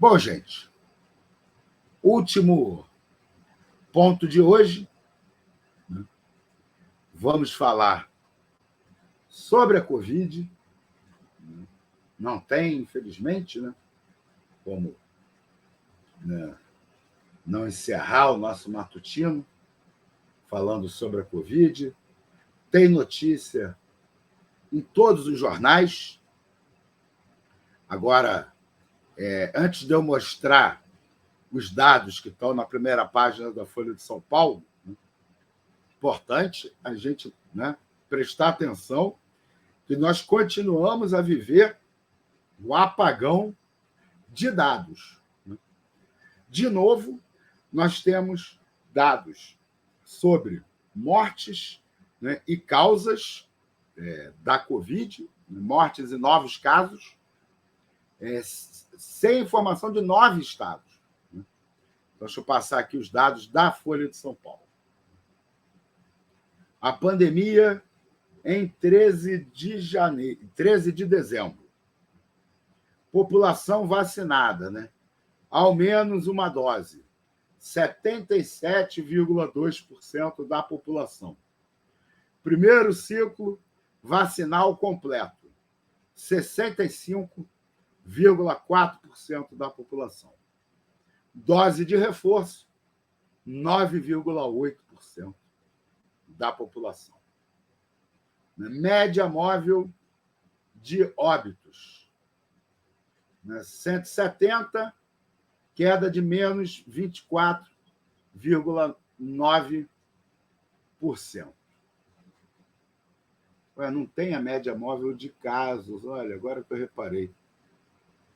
Bom, gente, último ponto de hoje, vamos falar sobre a Covid. Não tem, infelizmente, como não encerrar o nosso matutino falando sobre a Covid. Tem notícia em todos os jornais. Agora, antes de eu mostrar os dados que estão na primeira página da Folha de São Paulo, importante a gente prestar atenção que nós continuamos a viver o apagão de dados. De novo, nós temos dados sobre mortes e causas da Covid, mortes e novos casos, sem informação de 9 estados. Então, deixa eu passar aqui os dados da Folha de São Paulo. A pandemia em 13 de dezembro. População vacinada, ao menos uma dose, 77,2% da população. Primeiro ciclo vacinal completo, 65,4% da população. Dose de reforço, 9,8% da população. Média móvel de óbitos, 170, queda de menos 24,9%. Não tem a média móvel de casos. Olha, agora que eu reparei.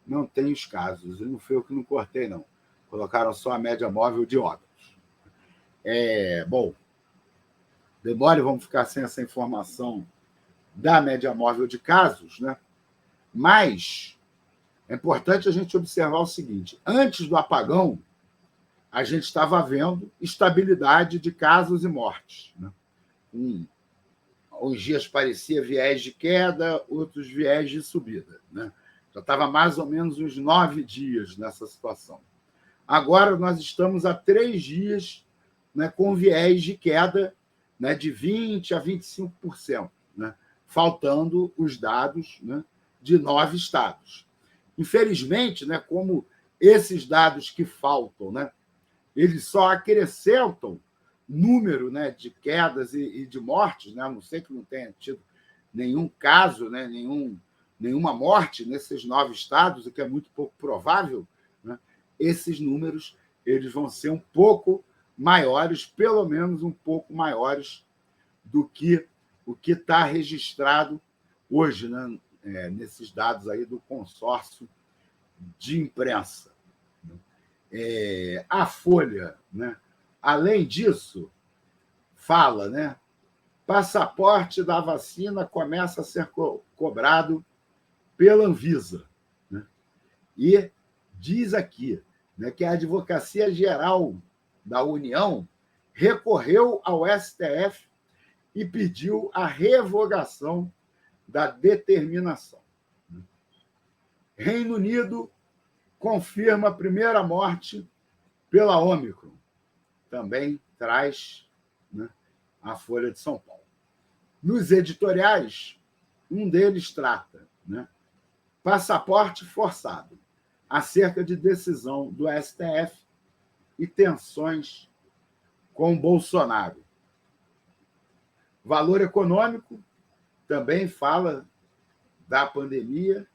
Não tem os casos. E não foi eu que não cortei, não. Colocaram só a média móvel de óbitos. Bom, demora, vamos ficar sem essa informação da média móvel de casos, Mas é importante a gente observar o seguinte: antes do apagão, a gente estava vendo estabilidade de casos e mortes. Uns dias parecia viés de queda, outros viés de subida. Já estava mais ou menos uns 9 dias nessa situação. Agora nós estamos há 3 dias com viés de queda de 20% a 25%, faltando os dados de 9 estados. Infelizmente, como esses dados que faltam, eles só acrescentam número de quedas e de mortes, a não ser que não tenha tido nenhum caso, nenhuma morte nesses 9 estados, o que é muito pouco provável, esses números eles vão ser um pouco maiores, pelo menos um pouco maiores do que o que está registrado hoje, nesses dados aí do consórcio de imprensa. A Folha, além disso, fala, passaporte da vacina começa a ser cobrado pela Anvisa. E diz aqui que a Advocacia Geral da União recorreu ao STF e pediu a revogação da determinação. Reino Unido confirma a primeira morte pela Ômicron. Também traz a Folha de São Paulo. Nos editoriais, um deles trata passaporte forçado, acerca de decisão do STF e tensões com Bolsonaro. Valor Econômico também fala da pandemia,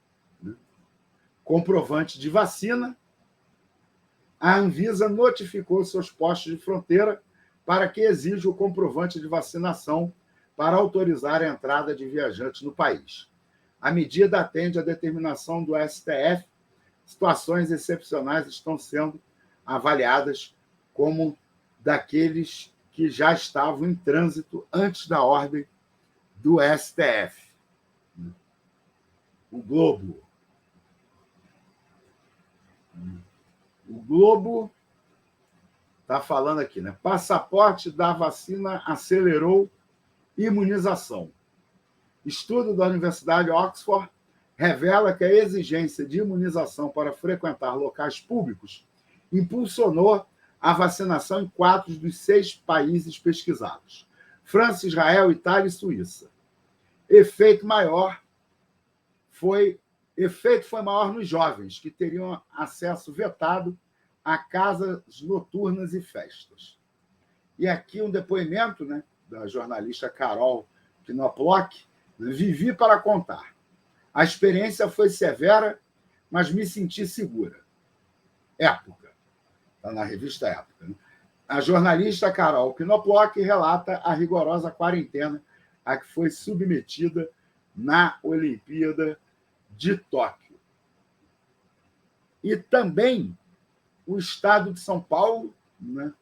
comprovante de vacina. A Anvisa notificou seus postos de fronteira para que exija o comprovante de vacinação para autorizar a entrada de viajantes no país. A medida atende à determinação do STF. Situações excepcionais estão sendo avaliadas como daqueles que já estavam em trânsito antes da ordem do STF. O Globo. O Globo está falando aqui, passaporte da vacina acelerou imunização. Estudo da Universidade de Oxford revela que a exigência de imunização para frequentar locais públicos impulsionou a vacinação em 4 dos 6 países pesquisados: França, Israel, Itália e Suíça. Efeito foi maior nos jovens, que teriam acesso vetado a casas noturnas e festas. E aqui um depoimento, né, da jornalista Carol Knoploch: vivi para contar. A experiência foi severa, mas me senti segura. Época. Está na revista Época. Né? A jornalista Carol Knoploch relata a rigorosa quarentena a que foi submetida na Olimpíada de Tóquio. E também o Estado de São Paulo, né,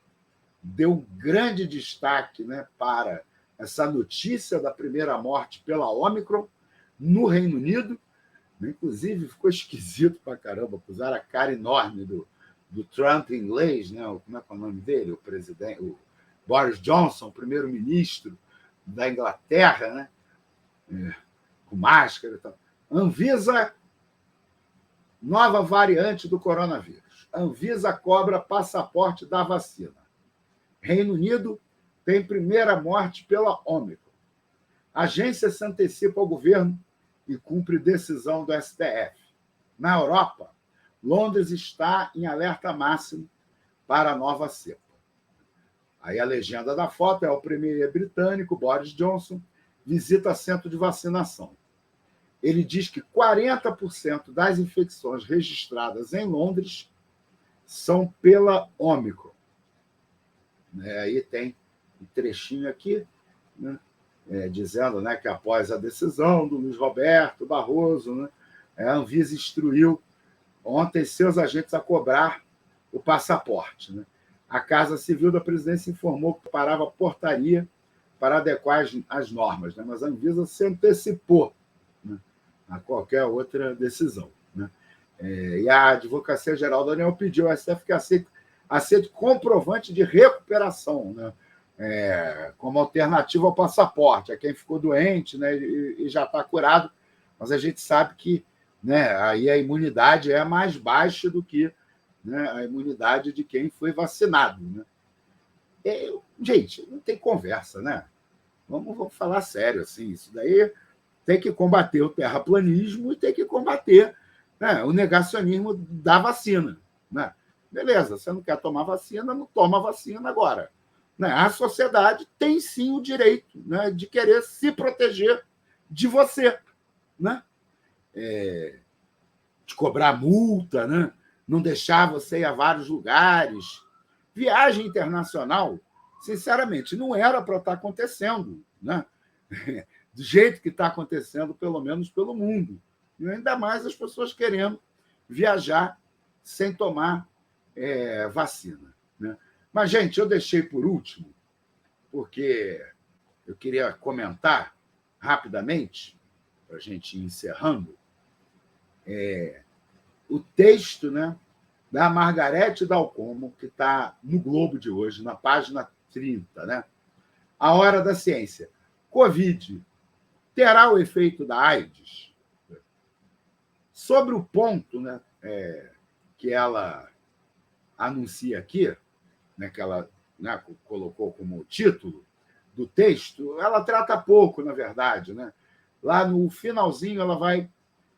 deu grande destaque, né, para essa notícia da primeira morte pela Ômicron no Reino Unido. Inclusive, ficou esquisito para caramba, usaram a cara enorme do Trump em inglês, né? Como é que é o nome dele? O Boris Johnson, primeiro-ministro da Inglaterra, né? Com máscara e tal. Anvisa, nova variante do coronavírus. Anvisa cobra passaporte da vacina. Reino Unido tem primeira morte pela Ômicron. Agência se antecipa ao governo e cumpre decisão do STF. Na Europa, Londres está em alerta máximo para a nova cepa. Aí a legenda da foto é o premier britânico Boris Johnson visita centro de vacinação. Ele diz que 40% das infecções registradas em Londres são pela Ômicron. Aí tem um trechinho aqui, né, dizendo, né, que após a decisão do Luiz Roberto Barroso, né, a Anvisa instruiu ontem seus agentes a cobrar o passaporte. Né? A Casa Civil da Presidência informou que preparava portaria para adequar as normas, né? Mas a Anvisa se antecipou, né, a qualquer outra decisão. Né? E a Advocacia Geral da União pediu ao STF que aceite comprovante de recuperação, né? Como alternativa ao passaporte, a quem ficou doente, né, e já está curado, mas a gente sabe que, né, aí a imunidade é mais baixa do que, né, a imunidade de quem foi vacinado. Né? Gente, não tem conversa, né? Vamos falar sério, assim, isso daí tem que combater o terraplanismo e tem que combater, né, o negacionismo da vacina. Né? Beleza, você não quer tomar vacina, não toma vacina agora. Né? A sociedade tem sim o direito, né, de querer se proteger de você, né? De cobrar multa, né? Não deixar você ir a vários lugares. Viagem internacional, sinceramente, não era para estar acontecendo, né? Do jeito que está acontecendo, pelo menos pelo mundo. E ainda mais as pessoas querendo viajar sem tomar vacina. Né? Mas, gente, eu deixei por último, porque eu queria comentar rapidamente, para a gente ir encerrando, o texto, né, da Margarete Dalcomo, que está no Globo de hoje, na página 30. Né? A Hora da Ciência. Covid terá o efeito da AIDS? Sobre o ponto, né, que ela anuncia aqui, né, que ela, né, colocou como título do texto, ela trata pouco, na verdade. Né? Lá no finalzinho, ela vai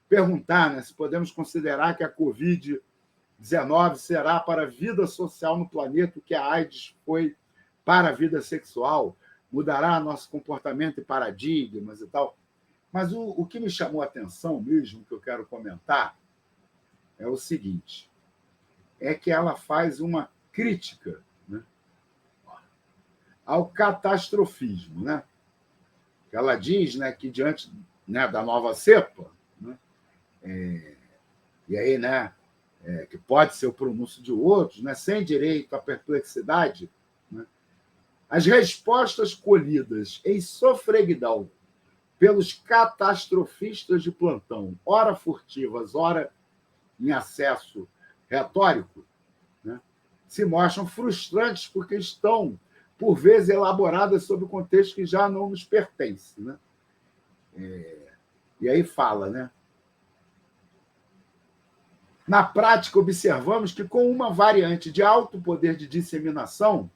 perguntar, né, se podemos considerar que a Covid-19 será para a vida social no planeta o que a AIDS foi para a vida sexual, mudará nosso comportamento e paradigmas e tal. Mas o que me chamou a atenção mesmo, que eu quero comentar, é o seguinte, é que ela faz uma crítica, né, ao catastrofismo. Né? Ela diz, né, que diante, né, da nova cepa, né, e aí, né, que pode ser o pronúncio de outros, né, sem direito à perplexidade, né, as respostas colhidas em sofreguidão pelos catastrofistas de plantão, ora furtivas, ora em acesso retórico, né, se mostram frustrantes porque estão, por vezes, elaboradas sob contexto que já não nos pertence. Né? E aí fala, né? Na prática, observamos que com uma variante de alto poder de disseminação,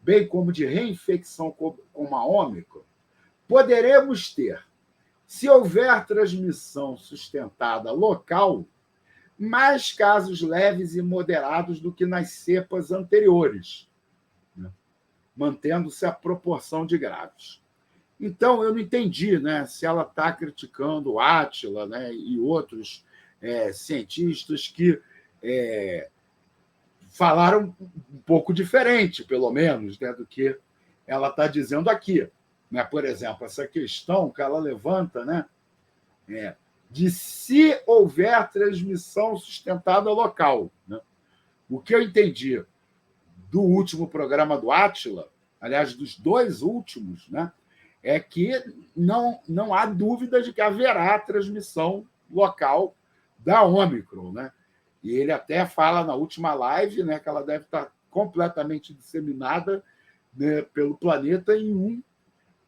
bem como de reinfecção como a Ômicron, poderemos ter, se houver transmissão sustentada local, mais casos leves e moderados do que nas cepas anteriores, né? Mantendo-se a proporção de graves. Então, eu não entendi, né, se ela está criticando o Átila, né, e outros cientistas que falaram um pouco diferente, pelo menos, né, do que ela está dizendo aqui. Né? Por exemplo, essa questão que ela levanta, né, de se houver transmissão sustentada local. Né? O que eu entendi do último programa do Átila, aliás, dos dois últimos, né, é que não há dúvida de que haverá transmissão local da Ômicron. Né? E ele até fala na última live, né, que ela deve estar completamente disseminada, né, pelo planeta em 1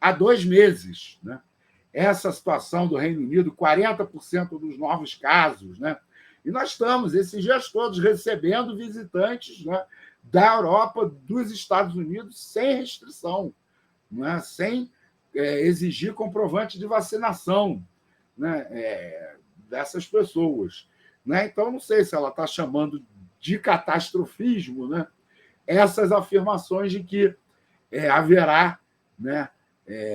a 2 meses. Né? Essa situação do Reino Unido, 40% dos novos casos. Né? E nós estamos, esses dias todos, recebendo visitantes, né, da Europa, dos Estados Unidos, sem restrição, né? Sem exigir comprovante de vacinação, né, dessas pessoas. Né? Então, não sei se ela está chamando de catastrofismo, né, essas afirmações de que haverá, né,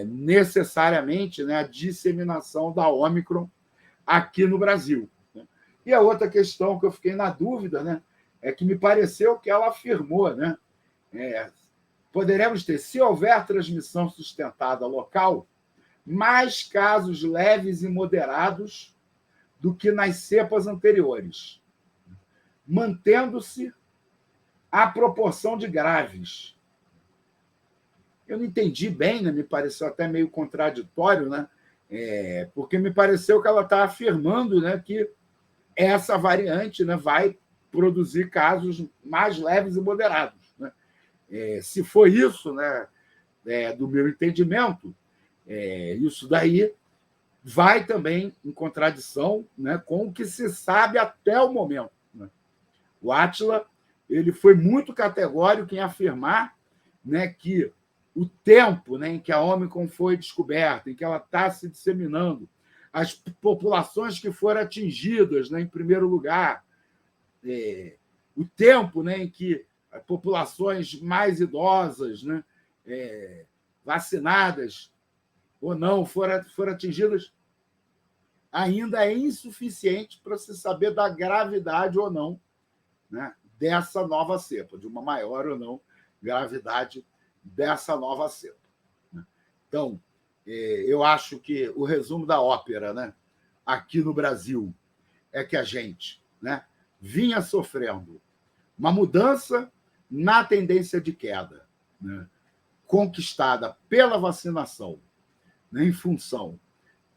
necessariamente, né, a disseminação da Ômicron aqui no Brasil. Né? E a outra questão que eu fiquei na dúvida, né, é que me pareceu que ela afirmou, né, poderemos ter, se houver transmissão sustentada local, mais casos leves e moderados do que nas cepas anteriores, mantendo-se a proporção de graves. Eu não entendi bem, né? Me pareceu até meio contraditório, né? Porque me pareceu que ela está afirmando, né, que essa variante, né, vai produzir casos mais leves e moderados. Né? Se for isso, né, do meu entendimento, isso daí vai também em contradição, né, com o que se sabe até o momento. Né? O Átila ele foi muito categórico em afirmar, né, que o tempo, né, em que a Ômicron foi descoberta, em que ela está se disseminando, as populações que foram atingidas, né, em primeiro lugar, o tempo, né, em que populações mais idosas, né, vacinadas ou não foram atingidas, ainda é insuficiente para se saber da gravidade ou não, né, dessa nova cepa, de uma maior ou não gravidade dessa nova cepa. Então, eu acho que o resumo da ópera, né, aqui no Brasil é que a gente, né, vinha sofrendo uma mudança na tendência de queda, né, conquistada pela vacinação, né, em função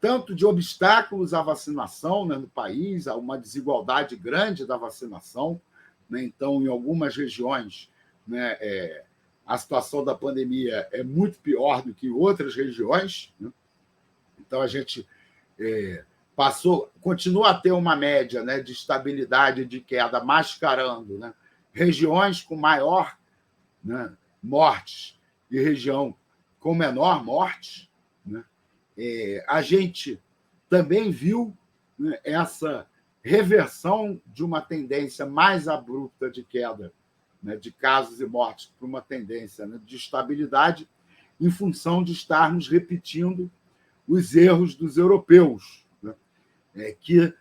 tanto de obstáculos à vacinação, né, no país, há uma desigualdade grande da vacinação. Né? Então, em algumas regiões, né, a situação da pandemia é muito pior do que em outras regiões. Né? Então, a gente continua a ter uma média, né, de estabilidade de queda, mascarando, né, regiões com maior, né, mortes e região com menor mortes. Né? A gente também viu, né, essa reversão de uma tendência mais abrupta de queda, né, de casos e mortes para uma tendência, né, de estabilidade, em função de estarmos repetindo os erros dos europeus, né, que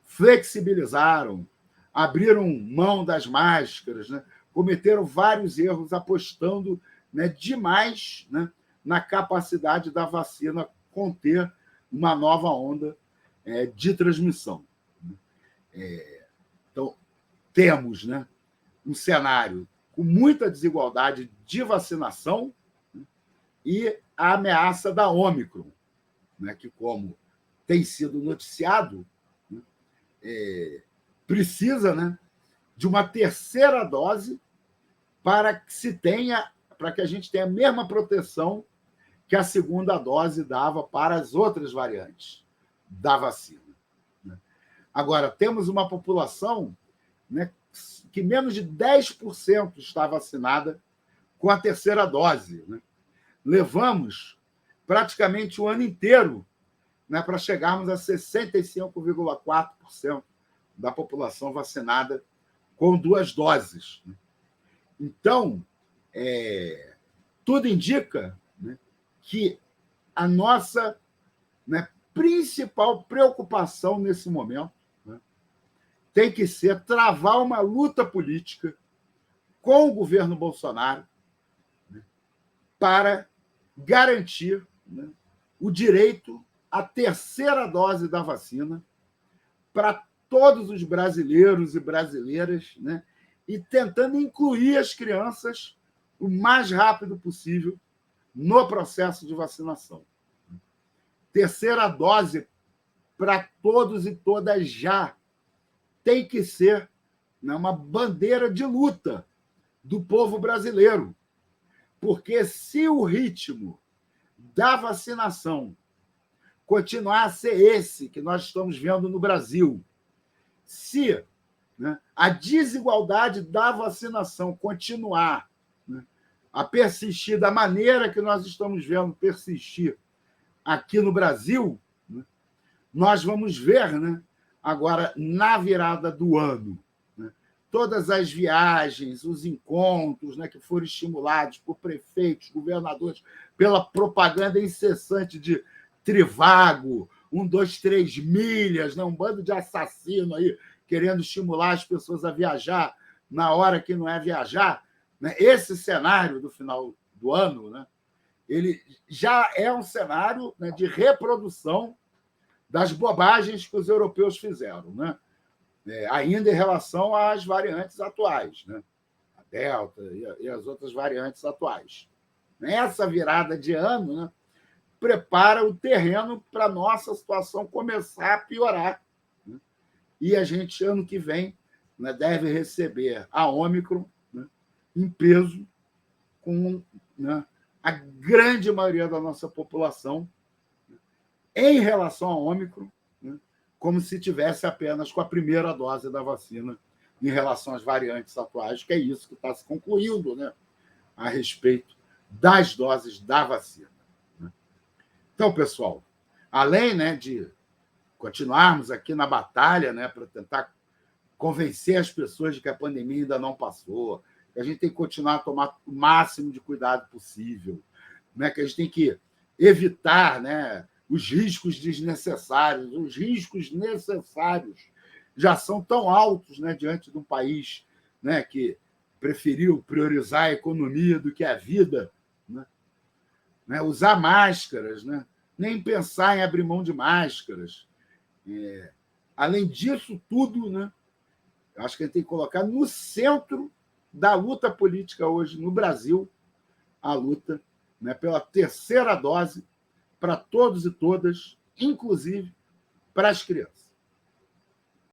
flexibilizaram, abriram mão das máscaras, né, cometeram vários erros apostando, né, demais, né, na capacidade da vacina conter uma nova onda de transmissão. Então, temos, né, um cenário com muita desigualdade de vacinação, né, e a ameaça da Ômicron, né, que, como tem sido noticiado, né, precisa, né, de uma terceira dose para que a gente tenha a mesma proteção que a segunda dose dava para as outras variantes da vacina. Né? Agora, temos uma população, né, que menos de 10% está vacinada com a terceira dose. Né? Levamos praticamente o ano inteiro, né, para chegarmos a 65,4% da população vacinada com 2 doses. Então, tudo indica, né, que a nossa, né, principal preocupação nesse momento, né, tem que ser travar uma luta política com o governo Bolsonaro, né, para garantir, né, o direito à terceira dose da vacina para todos os brasileiros e brasileiras, né, e tentando incluir as crianças o mais rápido possível no processo de vacinação. Terceira dose para todos e todas já tem que ser, né, uma bandeira de luta do povo brasileiro. Porque se o ritmo da vacinação continuar a ser esse que nós estamos vendo no Brasil, se, né, a desigualdade da vacinação continuar, né, a persistir da maneira que nós estamos vendo persistir aqui no Brasil, né, nós vamos ver, né, agora, na virada do ano, né, todas as viagens, os encontros, né, que foram estimulados por prefeitos, governadores, pela propaganda incessante de Trivago, 1, 2, 3 milhas, né, um bando de assassino aí querendo estimular as pessoas a viajar na hora que não é viajar. Né? Esse cenário do final do ano, né, ele já é um cenário, né, de reprodução das bobagens que os europeus fizeram, né? Ainda em relação às variantes atuais, né? A Delta e as outras variantes atuais. Essa virada de ano, né, prepara o terreno para a nossa situação começar a piorar. Né? E a gente, ano que vem, né, deve receber a Ômicron, né, em peso, com, né, a grande maioria da nossa população, né, em relação à Ômicron, né, como se tivesse apenas com a primeira dose da vacina em relação às variantes atuais, que é isso que está se concluindo, né, a respeito das doses da vacina. Então, pessoal, além, né, de continuarmos aqui na batalha, né, para tentar convencer as pessoas de que a pandemia ainda não passou, que a gente tem que continuar a tomar o máximo de cuidado possível, né, que a gente tem que evitar, né, os riscos desnecessários. Os riscos necessários já são tão altos, né, diante de um país, né, que preferiu priorizar a economia do que a vida, né, usar máscaras, né, nem pensar em abrir mão de máscaras. Além disso tudo, né, acho que a gente tem que colocar no centro da luta política hoje no Brasil a luta, né, pela terceira dose para todos e todas, inclusive para as crianças.